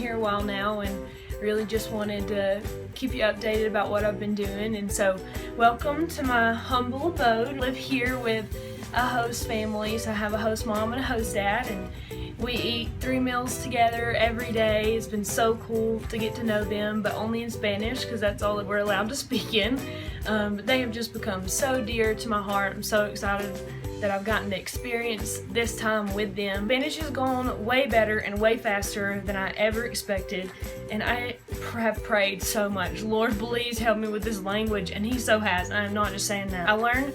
here a while now and really just wanted to keep you updated about what I've been doing. And so welcome to my humble abode. I live here with a host family, so I have a host mom and a host dad, and we eat 3 meals together every day. It's been so cool to get to know them, but only in Spanish because that's all that we're allowed to speak in. But they have just become so dear to my heart. I'm so excited that I've gotten to experience this time with them. Spanish has gone way better and way faster than I ever expected, and I have prayed so much. Lord, please help me with this language, and He so has. I'm not just saying that. I learned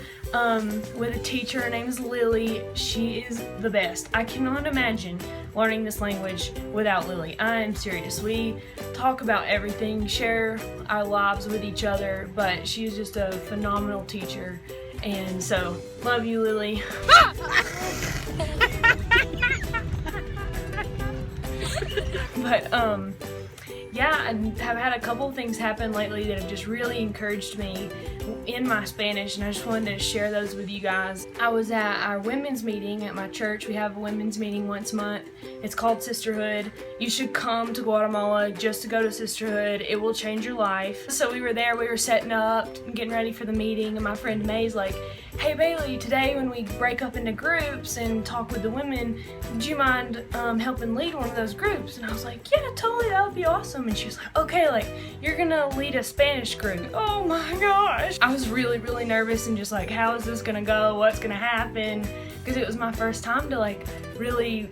with a teacher. Her name is Lily. She is the best. I cannot imagine learning this language without Lily. I am serious. We talk about everything, share our lives with each other, but she's just a phenomenal teacher. And so, love you, Lily. But, yeah, I have had a couple of things happen lately that have just really encouraged me in my Spanish, and I just wanted to share those with you guys. I was at our women's meeting at my church. We have a women's meeting once a month. It's called Sisterhood. You should come to Guatemala just to go to Sisterhood. It will change your life. So we were there, we were setting up, getting ready for the meeting, and my friend May's like, "Hey Bailey, today when we break up into groups and talk with the women, would you mind helping lead one of those groups?" And I was like, "Yeah, totally, that would be awesome." And she was like, "Okay, like, you're gonna lead a Spanish group." Oh my gosh. I was really nervous and just like, how is this gonna go? What's gonna happen? Because it was my first time to like really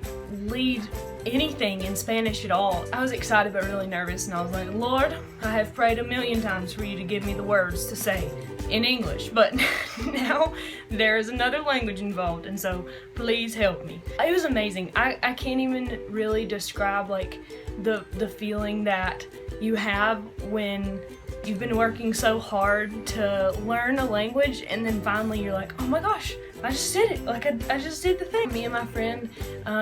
lead anything in Spanish at all. I was excited but really nervous, and I was like, "Lord, I have prayed 1,000,000 times for you to give me the words to say in English, but now there is another language involved, and so please help me." It was amazing. I can't even really describe like the feeling that you have when you've been working so hard to learn a language, and then finally you're like, "Oh my gosh, I just did it. Like I just did the thing." Me and my friend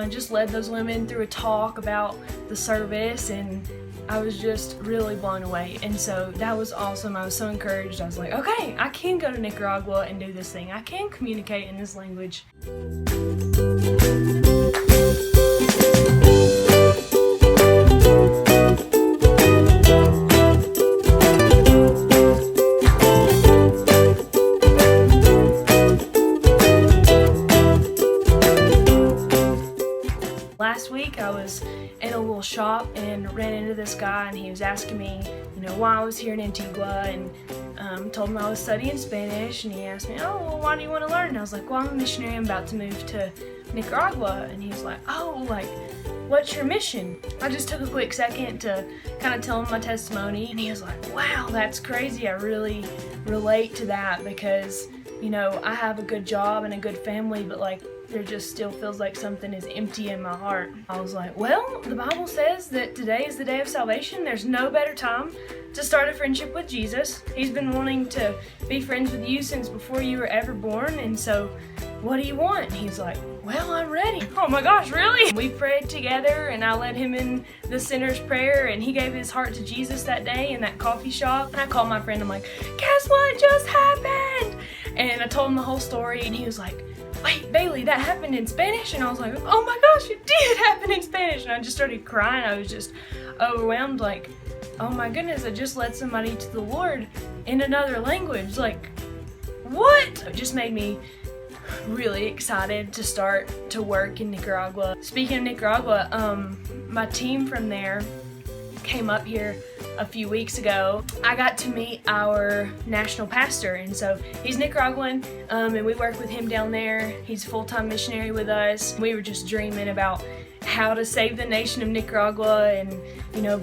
just led those women through a talk about the service, and I was just really blown away. And so that was awesome. I was so encouraged. I was like, okay, I can go to Nicaragua and do this thing. I can communicate in this language. Last week I was in a little shop and ran into this guy, and he was asking me, why I was here in Antigua, and told him I was studying Spanish, and he asked me, "Oh, well, why do you want to learn?" And I was like, "Well, I'm a missionary. I'm about to move to Nicaragua." And he was like, "Oh, like, what's your mission?" I just took a quick second to kind of tell him my testimony, and he was like, "Wow, that's crazy. I really relate to that because, I have a good job and a good family, but like, there just still feels like something is empty in my heart." I was like, "Well, the Bible says that today is the day of salvation. There's no better time to start a friendship with Jesus. He's been wanting to be friends with you since before you were ever born, and so what do you want?" And he's like, "Well, I'm ready." Oh my gosh, really? We prayed together, and I led him in the sinner's prayer, and he gave his heart to Jesus that day in that coffee shop. And I called my friend. I'm like, "Guess what just happened?" And I told him the whole story, and he was like, "Wait, Bailey, that happened in Spanish?" And I was like, "Oh my gosh, it did happen in Spanish." And I just started crying. I was just overwhelmed, like, oh my goodness, I just led somebody to the Lord in another language. Like, what? It just made me really excited to start to work in Nicaragua. Speaking of Nicaragua, my team from there came up here a few weeks ago. I got to meet our national pastor, and so he's Nicaraguan, and we work with him down there. He's a full-time missionary with us. We were just dreaming about how to save the nation of Nicaragua and,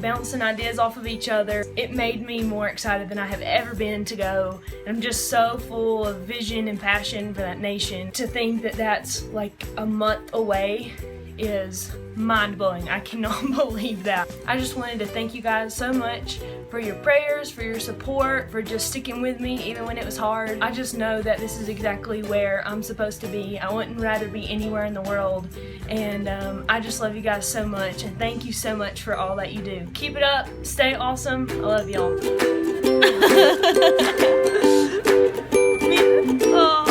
bouncing ideas off of each other. It made me more excited than I have ever been to go. And I'm just so full of vision and passion for that nation. To think that that's like a month away is mind-blowing. I cannot believe that. I just wanted to thank you guys so much for your prayers, for your support, for just sticking with me even when it was hard. I just know that this is exactly where I'm supposed to be. I wouldn't rather be anywhere in the world, and I just love you guys so much, and thank you so much for all that you do. Keep it up, stay awesome. I love y'all. Oh.